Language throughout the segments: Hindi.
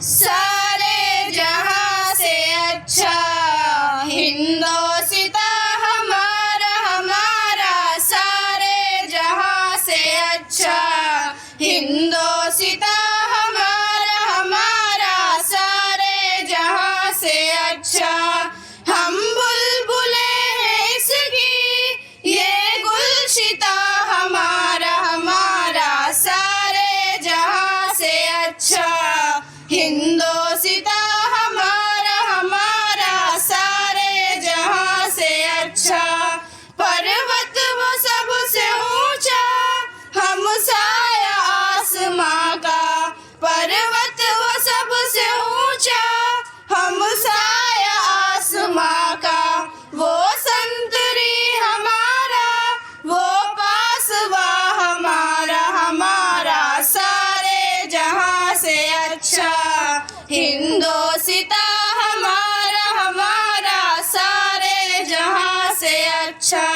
सारे जहां से अच्छा हिंदोसिता हमारा हमारा, सारे जहां से अच्छा हिंदोसिता हमारा हमारा, सारे जहां से अच्छा। हम बुलबुले हैं इसकी ये गुलशिता हमारा हमारा, सारे जहां से अच्छा हिंदोसिता हमारा हमारा, सारे जहां से अच्छा। पर्वत वो सबसे ऊंचा हम साया आसमां का, पर्वत वो सबसे ऊंचा हम साया आसमां का। वो संतरी हमारा वो पासवा हमारा हमारा, सारे जहां से अच्छा हिंदोसिता हमारा हमारा, सारे जहां से अच्छा।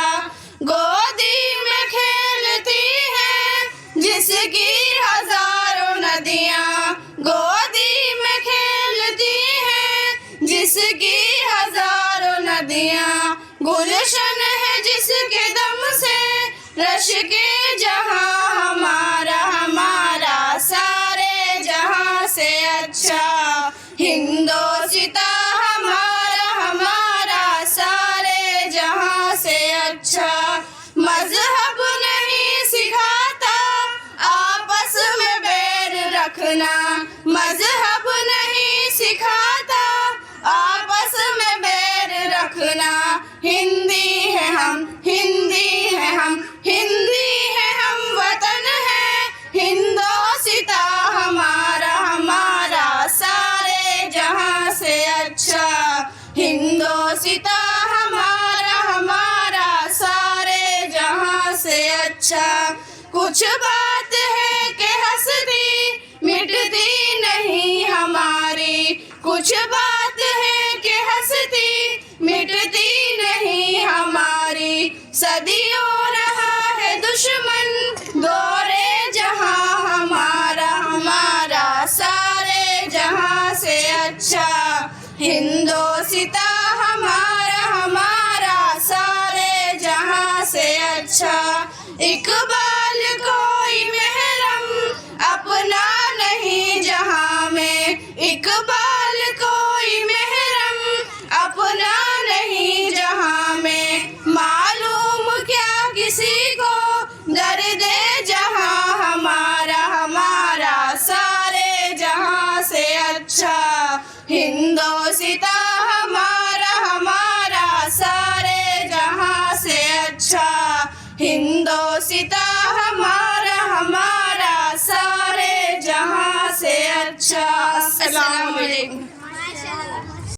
गोदी में खेलती है जिसकी हजारों नदियां, गोदी में खेलती है जिसकी हजारों नदियां। गुलशन है जिसके दम से रश के जहां हमारा हमारा, सारे जहां से अच्छा हिंदोसिता हमारा हमारा, सारे जहां से अच्छा। मजहब नहीं सिखाता आपस में बैर रखना, मजहब नहीं सिखाता आपस में बैर रखना। हिंदी है हम, हिंदी है हम, हिंदी है हम, वतन है हिंदोसिता हमारा हमारा, सारे जहां से अच्छा हिंदोसिता हमारा हमारा, सारे जहां से अच्छा। कुछ बात है कि हंसती मिटती नहीं हमारी, कुछ बात है कि हंसती मिटती नहीं हमारी। सदियों रहा है दुश्मन दौरे जहां हमारा हमारा, सारे जहां से अच्छा हिंदोसिता हमारा हमारा, सारे जहां से अच्छा। इकबाल कोई महरम अपना नहीं जहां में, इकबाल कोई महरम अपना नहीं जहां में। मालूम क्या किसी को दर्द जहां हमारा हमारा, सारे जहां से अच्छा हिंदोसिता हमारा हमारा, सारे जहां से अच्छा हिंदोसिता हमारा हमारा, सारे जहां से अच्छा। अस्सलाम वालेकुम।